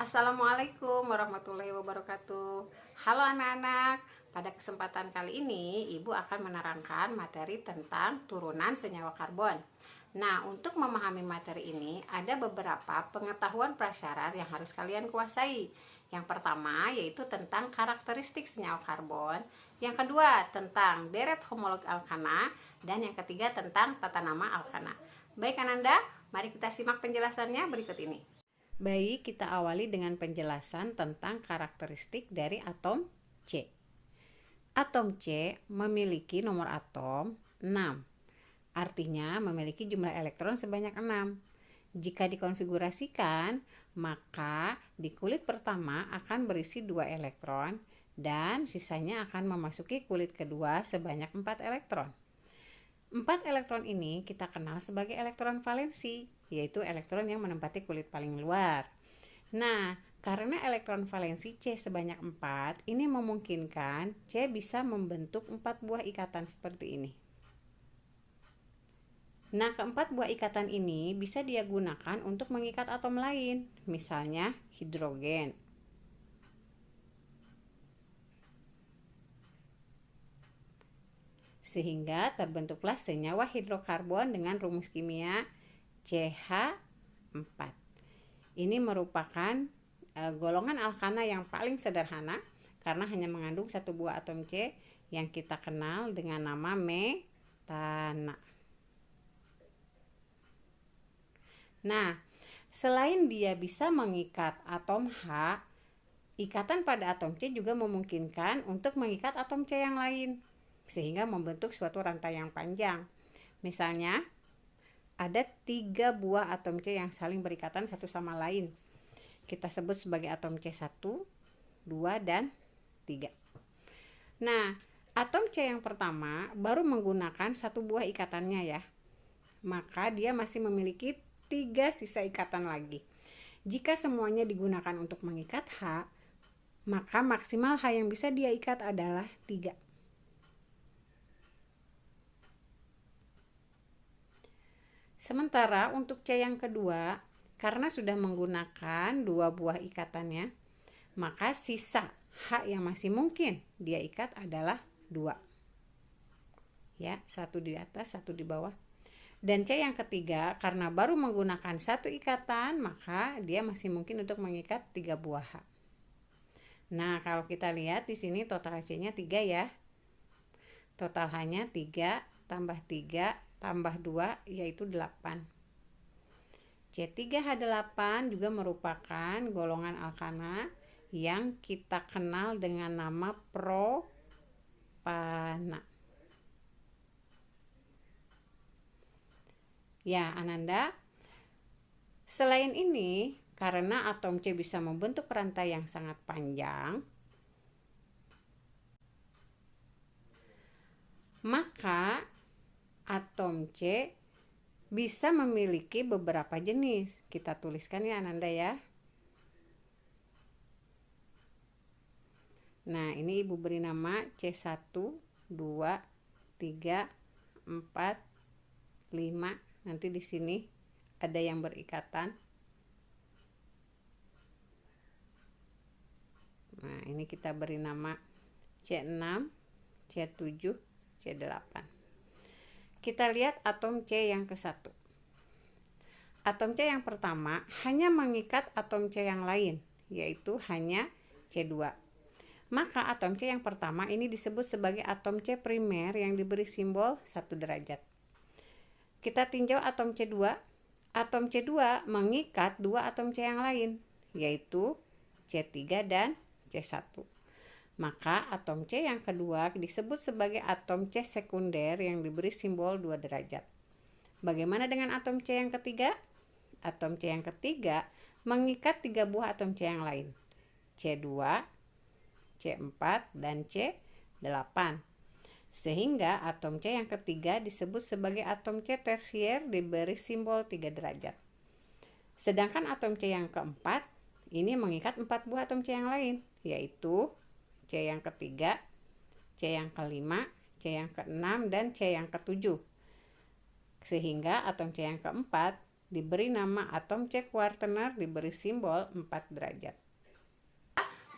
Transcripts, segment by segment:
Assalamualaikum warahmatullahi wabarakatuh. Halo anak-anak, pada kesempatan kali ini Ibu akan menerangkan materi tentang turunan senyawa karbon. Nah, untuk memahami materi ini ada beberapa pengetahuan prasyarat yang harus kalian kuasai. Yang pertama yaitu tentang karakteristik senyawa karbon, yang kedua tentang deret homolog alkana, dan yang ketiga tentang tata nama alkana. Baik Ananda, mari kita simak penjelasannya berikut ini. Baik, kita awali dengan penjelasan tentang karakteristik dari atom C. Atom C memiliki nomor atom 6. Artinya memiliki jumlah elektron sebanyak 6. Jika dikonfigurasikan, maka di kulit pertama akan berisi 2 elektron dan sisanya akan memasuki kulit kedua sebanyak 4 elektron. 4 elektron ini kita kenal sebagai elektron valensi, yaitu elektron yang menempati kulit paling luar. Nah, karena elektron valensi C sebanyak 4, ini memungkinkan C bisa membentuk 4 buah ikatan seperti ini. Nah, keempat buah ikatan ini bisa dia gunakan untuk mengikat atom lain, misalnya hidrogen. Sehingga terbentuklah senyawa hidrokarbon dengan rumus kimia CH4. Ini merupakan golongan alkana yang paling sederhana karena hanya mengandung satu buah atom C yang kita kenal dengan nama metana. Nah, selain dia bisa mengikat atom H, ikatan pada atom C juga memungkinkan untuk mengikat atom C yang lain, sehingga membentuk suatu rantai yang panjang. Misalnya, ada 3 buah atom C yang saling berikatan satu sama lain. Kita sebut sebagai atom C1, 2, dan 3. Nah, atom C yang pertama baru menggunakan satu buah ikatannya ya. Maka dia masih memiliki 3 sisa ikatan lagi. Jika semuanya digunakan untuk mengikat H, maka maksimal H yang bisa dia ikat adalah 3. Sementara untuk C yang kedua, karena sudah menggunakan 2 buah ikatannya, maka sisa H yang masih mungkin dia ikat adalah 2. Ya, satu di atas, satu di bawah. Dan C yang ketiga, karena baru menggunakan 1 ikatan, maka dia masih mungkin untuk mengikat 3 buah H. Nah, kalau kita lihat di sini total C-nya 3 ya. Total H-nya 3 tambah 3 tambah 2 yaitu 8. C3H8 juga merupakan golongan alkana yang kita kenal dengan nama propana. Ya, Ananda, selain ini, karena atom C bisa membentuk rantai yang sangat panjang, maka atom C bisa memiliki beberapa jenis. Kita tuliskan ya Ananda ya. Nah, ini Ibu beri nama C1, 2, 3, 4, 5. Nanti di sini ada yang berikatan. Nah, ini kita beri nama C6, C7, C8. Kita lihat atom C yang ke-1. Atom C yang pertama hanya mengikat atom C yang lain, yaitu hanya C2. Maka atom C yang pertama ini disebut sebagai atom C primer yang diberi simbol 1 derajat. Kita tinjau atom C2. Atom C2 mengikat 2 atom C yang lain, yaitu C3 dan C1. Maka atom C yang kedua disebut sebagai atom C sekunder yang diberi simbol 2 derajat. Bagaimana dengan atom C yang ketiga? Atom C yang ketiga mengikat 3 buah atom C yang lain, C2, C4, dan C8. Sehingga atom C yang ketiga disebut sebagai atom C tersier diberi simbol 3 derajat. Sedangkan atom C yang keempat ini mengikat 4 buah atom C yang lain, yaitu C yang ketiga, C yang kelima, C yang keenam, dan C yang ketujuh. Sehingga atom C yang keempat diberi nama atom C kuartener, diberi simbol 4 derajat.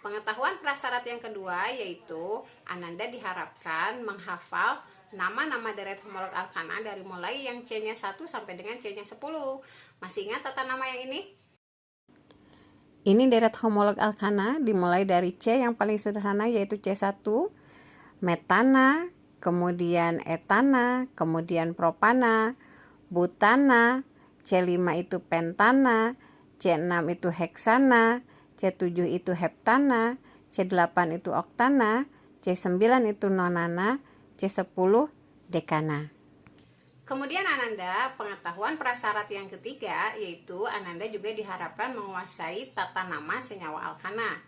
Pengetahuan prasyarat yang kedua yaitu Ananda diharapkan menghafal nama-nama deret homolog alkana dari mulai yang C-nya 1 sampai dengan C-nya 10. Masih ingat tata nama yang ini? Ini deret homolog alkana dimulai dari C yang paling sederhana yaitu C1, metana, kemudian etana, kemudian propana, butana, C5 itu pentana, C6 itu heksana, C7 itu heptana, C8 itu oktana, C9 itu nonana, C10 dekana. Kemudian Ananda, pengetahuan prasyarat yang ketiga yaitu Ananda juga diharapkan menguasai tata nama senyawa alkana.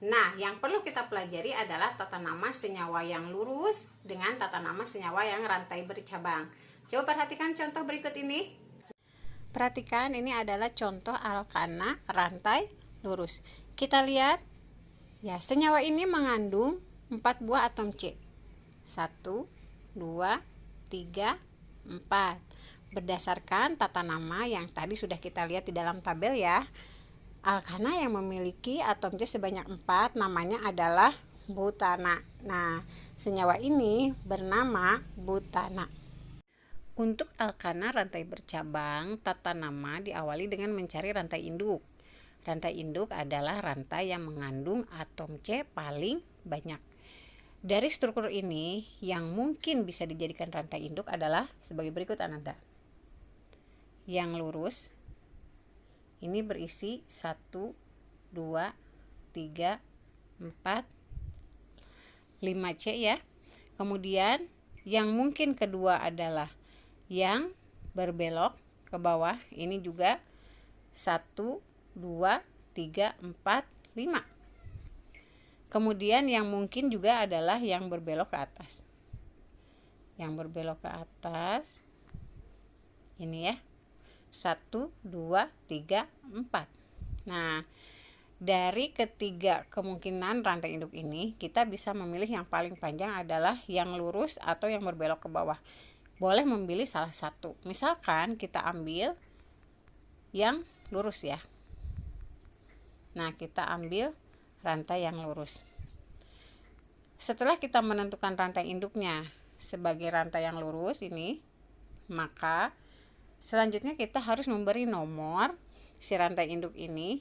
Nah, yang perlu kita pelajari adalah tata nama senyawa yang lurus dengan tata nama senyawa yang rantai bercabang. Coba perhatikan contoh berikut ini. Perhatikan, ini adalah contoh alkana rantai lurus. Kita lihat, ya, senyawa ini mengandung 4 buah atom C. 1, 2, 3, 4. Berdasarkan tata nama yang tadi sudah kita lihat di dalam tabel ya. Alkana yang memiliki atom C sebanyak 4 namanya adalah butana. Nah, senyawa ini bernama butana. Untuk alkana rantai bercabang, tata nama diawali dengan mencari rantai induk. Rantai induk adalah rantai yang mengandung atom C paling banyak. Dari struktur ini, yang mungkin bisa dijadikan rantai induk adalah sebagai berikut Ananda. Yang lurus, ini berisi 1, 2, 3, 4, 5C ya. Kemudian yang mungkin kedua adalah yang berbelok ke bawah, ini juga 1, 2, 3, 4, 5. Kemudian yang mungkin juga adalah yang berbelok ke atas. Yang berbelok ke atas ini ya. 1, 2, 3, 4. Nah, dari ketiga kemungkinan rantai induk ini, kita bisa memilih yang paling panjang adalah yang lurus atau yang berbelok ke bawah. Boleh memilih salah satu. Misalkan kita ambil yang lurus ya. Nah, kita ambil rantai yang lurus. Setelah kita menentukan rantai induknya sebagai rantai yang lurus ini, maka selanjutnya kita harus memberi nomor si rantai induk ini,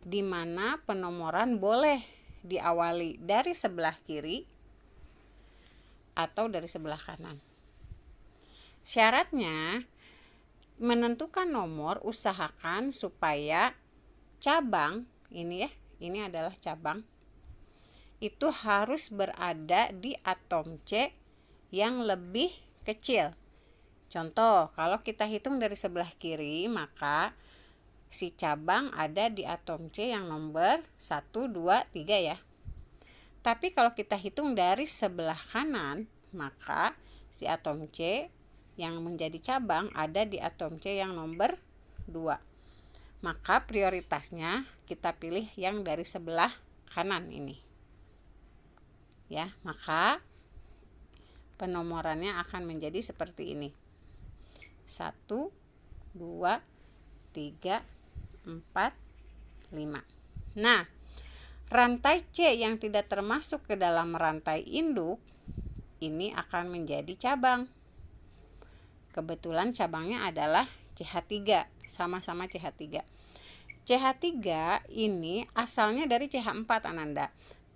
di mana penomoran boleh diawali dari sebelah kiri atau dari sebelah kanan. Syaratnya, menentukan nomor usahakan supaya cabang ini ya, ini adalah cabang, itu harus berada di atom C yang lebih kecil. Contoh, kalau kita hitung dari sebelah kiri, maka si cabang ada di atom C yang nomor 1, 2, 3 ya. Tapi kalau kita hitung dari sebelah kanan, maka si atom C yang menjadi cabang ada di atom C yang nomor 2. Maka prioritasnya kita pilih yang dari sebelah kanan ini. Ya, maka penomorannya akan menjadi seperti ini. 1, 2, 3, 4, 5. Nah, rantai C yang tidak termasuk ke dalam rantai induk ini akan menjadi cabang. Kebetulan cabangnya adalah CH3, sama-sama CH3. CH3 ini asalnya dari CH4 Ananda.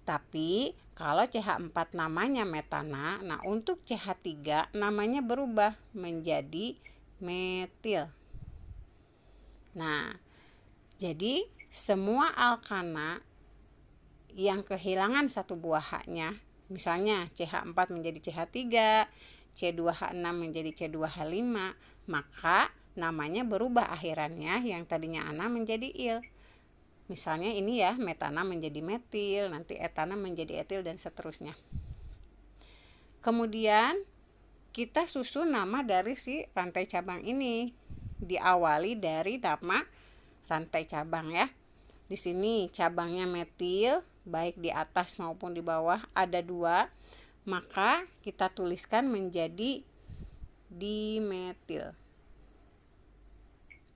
Tapi kalau CH4 namanya metana, nah untuk CH3 namanya berubah menjadi metil. Nah, jadi semua alkana yang kehilangan satu buah H-nya, misalnya CH4 menjadi CH3, C2H6 menjadi C2H5, maka namanya berubah akhirannya, yang tadinya ana menjadi il. Misalnya ini ya, metana menjadi metil, nanti etana menjadi etil, dan seterusnya. Kemudian kita susun nama dari si rantai cabang ini, diawali dari nama rantai cabang ya. Di sini cabangnya metil, baik di atas maupun di bawah ada 2, maka kita tuliskan menjadi dimetil.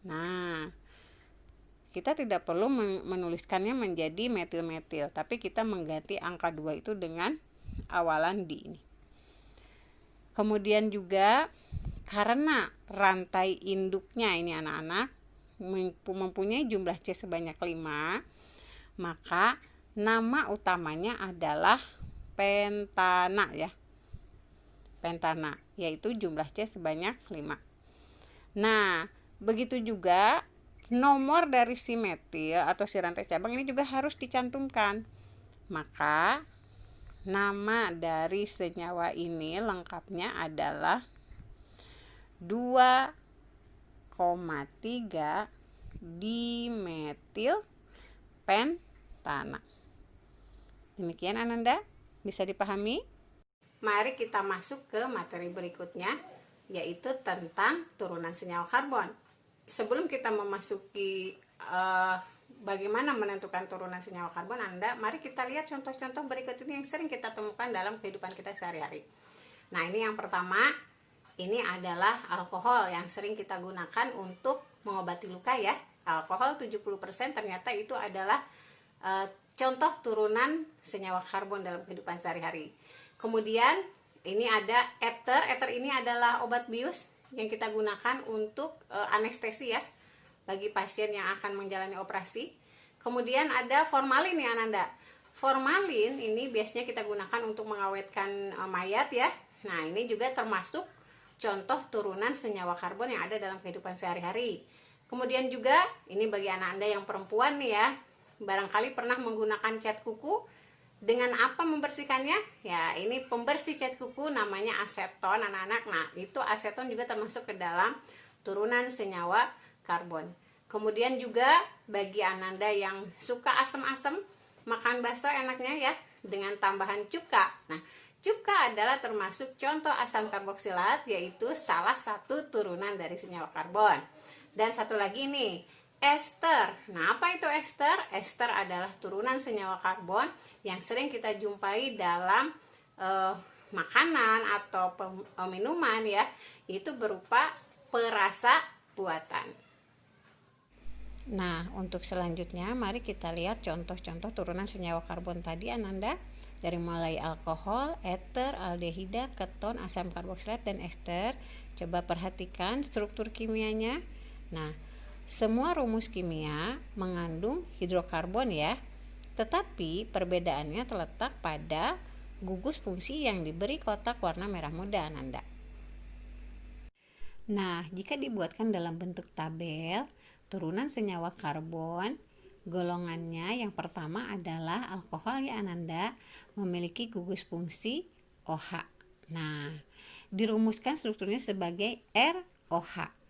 Nah, kita tidak perlu menuliskannya menjadi metil-metil, tapi kita mengganti angka 2 itu dengan awalan di ini. Kemudian juga karena rantai induknya ini anak-anak mempunyai jumlah C sebanyak 5, maka nama utamanya adalah pentana ya. Pentana, yaitu jumlah C sebanyak 5. Nah, begitu juga nomor dari si metil atau si rantai cabang ini juga harus dicantumkan. Maka nama dari senyawa ini lengkapnya adalah 2,3 dimetil pentana. Demikian Ananda, bisa dipahami? Mari kita masuk ke materi berikutnya, yaitu tentang turunan senyawa karbon. Sebelum kita memasuki bagaimana menentukan turunan senyawa karbon, mari kita lihat contoh-contoh berikut ini yang sering kita temukan dalam kehidupan kita sehari-hari. Nah, ini yang pertama, ini adalah alkohol yang sering kita gunakan untuk mengobati luka ya. Alkohol 70% ternyata itu adalah contoh turunan senyawa karbon dalam kehidupan sehari-hari. Kemudian ini ada ether. Ether ini adalah obat bius yang kita gunakan untuk anestesi ya, bagi pasien yang akan menjalani operasi. Kemudian ada formalin nih Ananda. Formalin ini biasanya kita gunakan untuk mengawetkan mayat ya. Nah, ini juga termasuk contoh turunan senyawa karbon yang ada dalam kehidupan sehari-hari. Kemudian juga ini bagi anak Anda yang perempuan nih ya, barangkali pernah menggunakan cat kuku. Dengan apa membersihkannya? Ya, ini pembersih cat kuku namanya aseton anak-anak. Nah, itu aseton juga termasuk ke dalam turunan senyawa karbon. Kemudian juga bagi Ananda yang suka asam-asam, makan bakso enaknya ya dengan tambahan cuka. Nah, cuka adalah termasuk contoh asam karboksilat, yaitu salah satu turunan dari senyawa karbon. Dan satu lagi nih, ester. Nah, apa itu ester? Ester adalah turunan senyawa karbon yang sering kita jumpai dalam makanan atau minuman ya. Itu berupa perasa buatan. Nah, untuk selanjutnya mari kita lihat contoh-contoh turunan senyawa karbon tadi Ananda. Dari mulai alkohol, ether, aldehida, keton, asam karboksilat, dan ester. Coba perhatikan struktur kimianya. Nah, semua rumus kimia mengandung hidrokarbon ya, tetapi perbedaannya terletak pada gugus fungsi yang diberi kotak warna merah muda Ananda. Nah, jika dibuatkan dalam bentuk tabel, turunan senyawa karbon, golongannya yang pertama adalah alkohol ya Ananda, memiliki gugus fungsi OH. Nah, dirumuskan strukturnya sebagai ROH.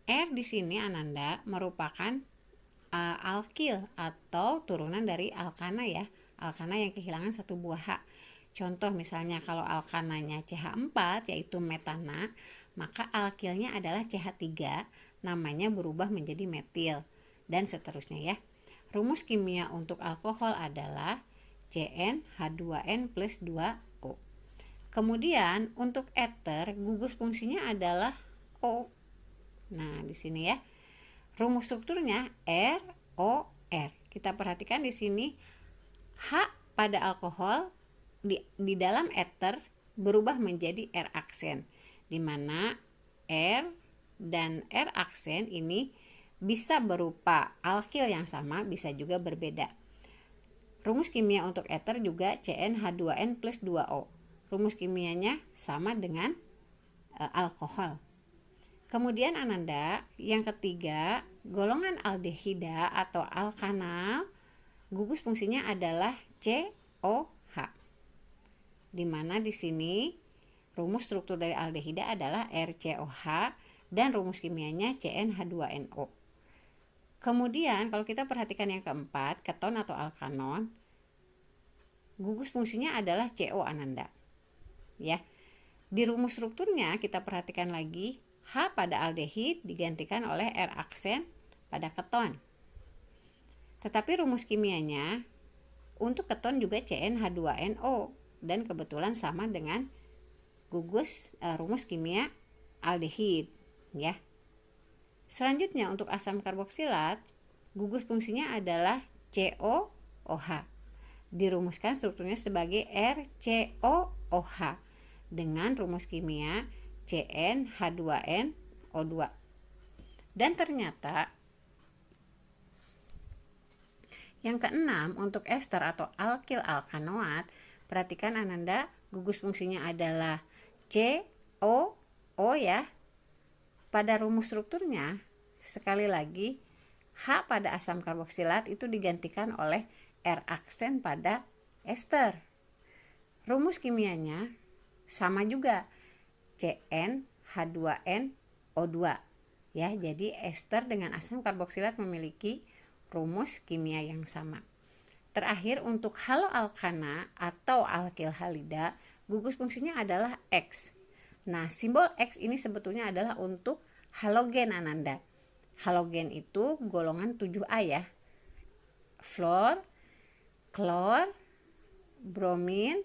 R di sini Ananda merupakan alkil atau turunan dari alkana ya. Alkana yang kehilangan satu buah H. Contoh misalnya kalau alkananya CH4 yaitu metana, maka alkilnya adalah CH3, namanya berubah menjadi metil dan seterusnya ya. Rumus kimia untuk alkohol adalah CnH2n plus 2O. Kemudian untuk ether gugus fungsinya adalah O. Nah, di sini ya. Rumus strukturnya ROR. Kita perhatikan di sini H pada alkohol di dalam ether berubah menjadi R aksen, di mana R dan R aksen ini bisa berupa alkil yang sama, bisa juga berbeda. Rumus kimia untuk ether juga CnH2n plus 2O. Rumus kimianya sama dengan alkohol. Kemudian Ananda, yang ketiga, golongan aldehida atau alkanal, gugus fungsinya adalah COH. Di mana di sini rumus struktur dari aldehida adalah RCOH dan rumus kimianya CnH2NO. Kemudian kalau kita perhatikan yang keempat, keton atau alkanon, gugus fungsinya adalah CO Ananda. Ya. Di rumus strukturnya kita perhatikan lagi H pada aldehid digantikan oleh R aksen pada keton. Tetapi rumus kimianya untuk keton juga CnH2NO dan kebetulan sama dengan rumus kimia aldehid ya. Selanjutnya untuk asam karboksilat, gugus fungsinya adalah COOH. Dirumuskan strukturnya sebagai RCOOH dengan rumus kimia CnH2nO2. Dan ternyata yang keenam untuk ester atau alkil alkanoat, perhatikan Ananda, gugus fungsinya adalah COO ya. Pada rumus strukturnya, sekali lagi, H pada asam karboksilat itu digantikan oleh R aksen pada ester. Rumus kimianya sama juga, CnH2nO2. Ya, jadi ester dengan asam karboksilat memiliki rumus kimia yang sama. Terakhir untuk haloalkana atau alkil halida, gugus fungsinya adalah X. Nah, simbol X ini sebetulnya adalah untuk halogen Ananda. Halogen itu golongan 7A ya. Fluor, klor, bromin,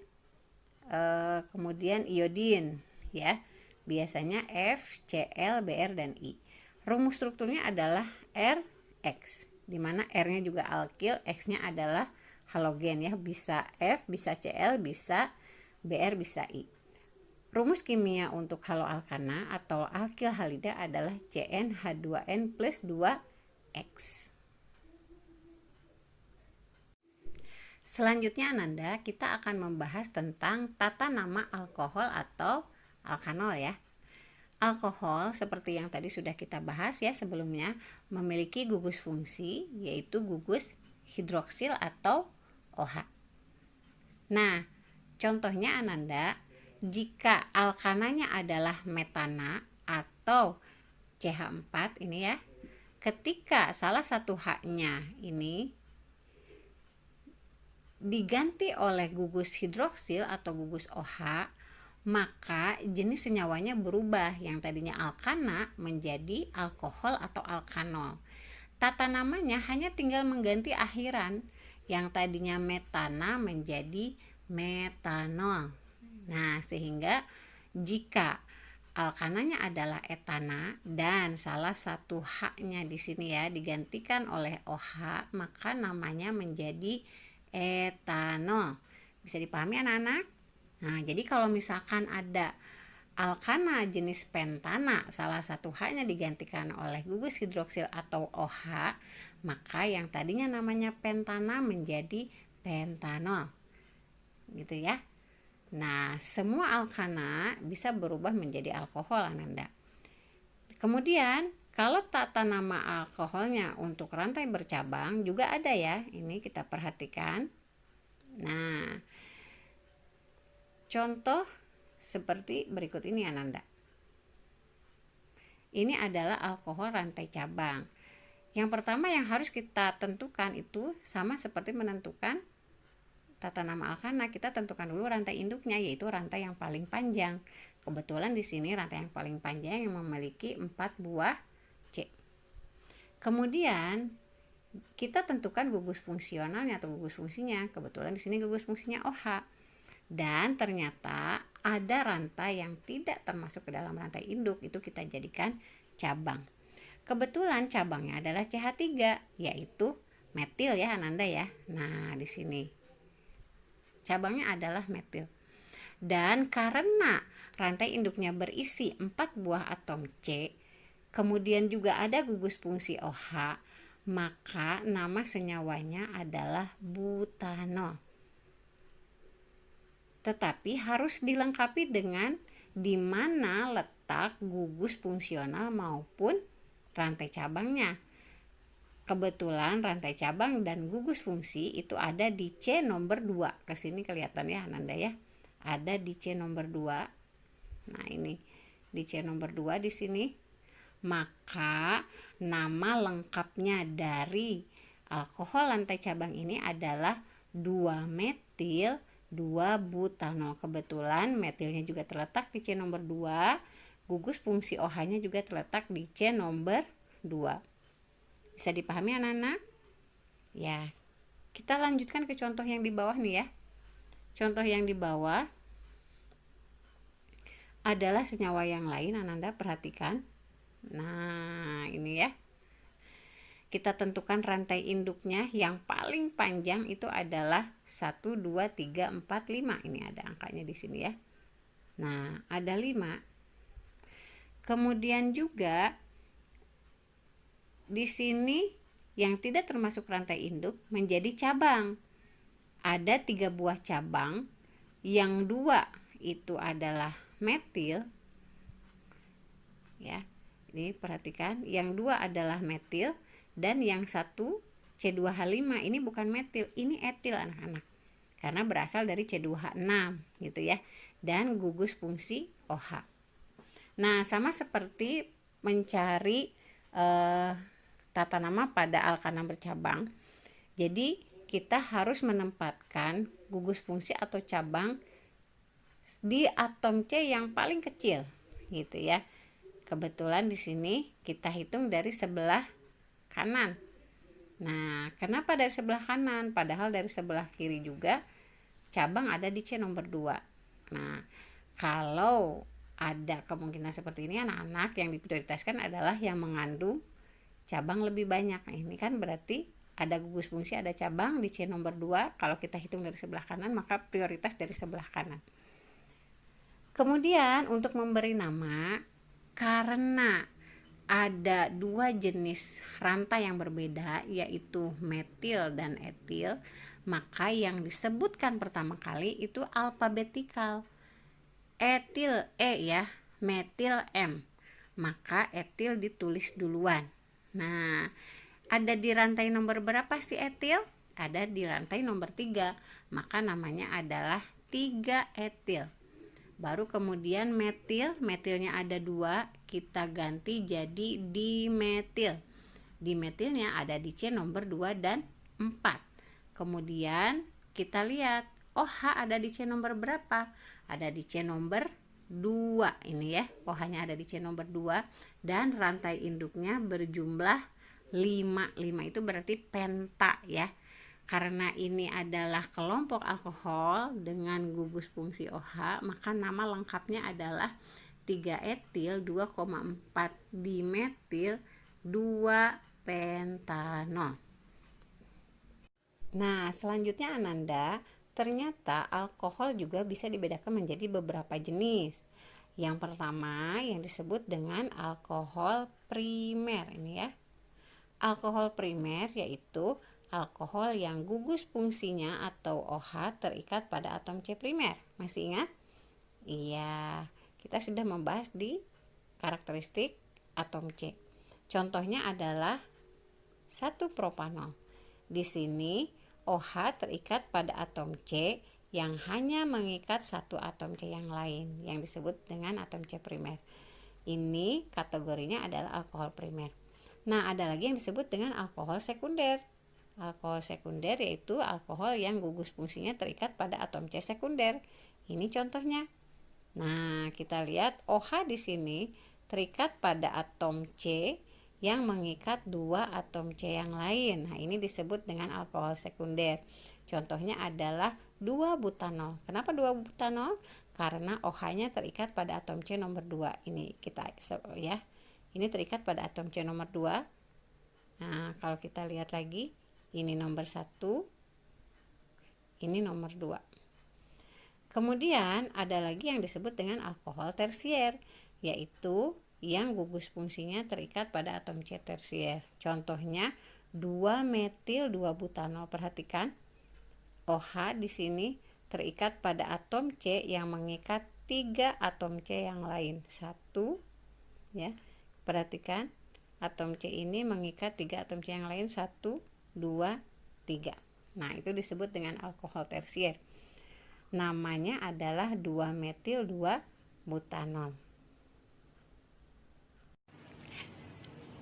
kemudian iodin ya. Biasanya F, Cl, Br dan I. Rumus strukturnya adalah RX, di mana R-nya juga alkil, X-nya adalah halogen ya. Bisa F, bisa Cl, bisa Br, bisa I. Rumus kimia untuk haloalkana atau alkil halida adalah CnH2n plus 2X. Selanjutnya Ananda, kita akan membahas tentang tata nama alkohol atau alkanol ya. Alkohol seperti yang tadi sudah kita bahas ya sebelumnya, memiliki gugus fungsi yaitu gugus hidroksil atau OH. Nah, contohnya Ananda, jika alkananya adalah metana atau CH4 ini ya, ketika salah satu H-nya ini diganti oleh gugus hidroksil atau gugus OH, maka jenis senyawanya berubah, yang tadinya alkana menjadi alkohol atau alkanol. Tata namanya hanya tinggal mengganti akhiran, yang tadinya metana menjadi metanol. Nah, sehingga jika alkananya adalah etana dan salah satu H-nya di sini ya digantikan oleh OH, maka namanya menjadi etanol. Bisa dipahami anak-anak? Nah, jadi kalau misalkan ada alkana jenis pentana, salah satu H-nya digantikan oleh gugus hidroksil atau OH, maka yang tadinya namanya pentana menjadi pentanol. Gitu ya. Nah, semua alkana bisa berubah menjadi alkohol Ananda. Kemudian, kalau tata nama alkoholnya untuk rantai bercabang juga ada ya. Ini kita perhatikan. Nah, contoh seperti berikut ini Ananda. Ini adalah alkohol rantai cabang. Yang pertama yang harus kita tentukan itu sama seperti menentukan tata nama alkana, kita tentukan dulu rantai induknya, yaitu rantai yang paling panjang. Kebetulan di sini rantai yang paling panjang yang memiliki 4 buah C. Kemudian kita tentukan gugus fungsionalnya atau gugus fungsinya. Kebetulan di sini gugus fungsinya OH. Dan ternyata ada rantai yang tidak termasuk ke dalam rantai induk, itu kita jadikan cabang. Kebetulan cabangnya adalah CH3, yaitu metil ya Ananda ya. Nah, di sini cabangnya adalah metil. Dan karena rantai induknya berisi 4 buah atom C, kemudian juga ada gugus fungsi OH, maka nama senyawanya adalah butanol. Tetapi harus dilengkapi dengan di mana letak gugus fungsional maupun rantai cabangnya. Kebetulan rantai cabang dan gugus fungsi itu ada di C nomor 2. Kesini kelihatan ya Ananda ya. Ada di C nomor 2. Nah, ini di C nomor 2 di sini. Maka nama lengkapnya dari alkohol rantai cabang ini adalah 2-metil 2-butanol. Kebetulan metilnya juga terletak di C nomor 2. Gugus fungsi OH-nya juga terletak di C nomor 2. Bisa dipahami anak-anak? Ya, kita lanjutkan ke contoh yang di bawah nih ya. Contoh yang di bawah adalah senyawa yang lain, Ananda perhatikan. Nah, ini ya. Kita tentukan rantai induknya, yang paling panjang itu adalah 1 2 3 4 5. Ini ada angkanya di sini ya. Nah, ada 5. Kemudian juga di sini yang tidak termasuk rantai induk menjadi cabang. Ada 3 buah cabang, yang 2 itu adalah metil. Ya. Ini perhatikan, yang 2 adalah metil. Dan yang satu C2H5 ini bukan metil, ini etil anak-anak. Karena berasal dari C2H6 gitu ya. Dan gugus fungsi OH. Nah, sama seperti mencari tata nama pada alkana bercabang. Jadi, kita harus menempatkan gugus fungsi atau cabang di atom C yang paling kecil gitu ya. Kebetulan di sini kita hitung dari sebelah kanan. Nah, kenapa dari sebelah kanan? Padahal dari sebelah kiri juga cabang ada di C nomor 2. Nah, kalau ada kemungkinan seperti ini, anak-anak yang diprioritaskan adalah yang mengandung cabang lebih banyak. Nah, ini kan berarti ada gugus fungsi, ada cabang di C nomor 2. Kalau kita hitung dari sebelah kanan, maka prioritas dari sebelah kanan. Kemudian untuk memberi nama, karena ada 2 jenis rantai yang berbeda, yaitu metil dan etil, maka yang disebutkan pertama kali itu alfabetikal. Etil E ya, metil M, maka etil ditulis duluan. Nah, ada di rantai nomor berapa sih etil? Ada di rantai nomor 3, maka namanya adalah 3 etil. Baru kemudian metil, metilnya ada 2, kita ganti jadi dimetil. Dimetilnya ada di C nomor 2 dan 4. Kemudian kita lihat OH ada di C nomor berapa? Ada di C nomor 2 ini ya. OH-nya ada di C nomor 2 dan rantai induknya berjumlah 5. 5 itu berarti penta ya. Karena ini adalah kelompok alkohol dengan gugus fungsi OH, maka nama lengkapnya adalah 3 etil 2,4 dimetil 2 pentanol. Nah, selanjutnya Ananda, ternyata alkohol juga bisa dibedakan menjadi beberapa jenis. Yang pertama yang disebut dengan alkohol primer ini ya. Alkohol primer yaitu alkohol yang gugus fungsinya atau OH terikat pada atom C primer. Masih ingat? Iya, kita sudah membahas di karakteristik atom C. Contohnya adalah 1 propanol. Di sini OH terikat pada atom C yang hanya mengikat 1 atom C yang lain yang disebut dengan atom C primer. Ini kategorinya adalah alkohol primer. Nah, ada lagi yang disebut dengan alkohol sekunder. Alkohol sekunder yaitu alkohol yang gugus fungsinya terikat pada atom C sekunder. Ini contohnya. Nah, kita lihat OH di sini terikat pada atom C yang mengikat 2 atom C yang lain. Nah, ini disebut dengan alkohol sekunder. Contohnya adalah 2 butanol. Kenapa 2 butanol? Karena OH-nya terikat pada atom C nomor 2. Ini kita ya. Ini terikat pada atom C nomor 2. Nah, kalau kita lihat lagi, ini nomor 1, ini nomor 2. Kemudian ada lagi yang disebut dengan alkohol tersier, yaitu yang gugus fungsinya terikat pada atom C tersier. Contohnya 2 metil 2 butanol. Perhatikan, OH di sini terikat pada atom C yang mengikat 3 atom C yang lain. 1 ya. Perhatikan, atom C ini mengikat 3 atom C yang lain, 1 2 3. Nah, itu disebut dengan alkohol tersier. Namanya adalah 2 metil 2 butanol.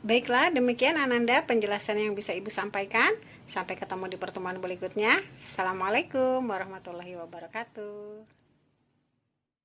Baiklah, demikian Ananda penjelasan yang bisa Ibu sampaikan. Sampai ketemu di pertemuan berikutnya. Assalamualaikum warahmatullahi wabarakatuh.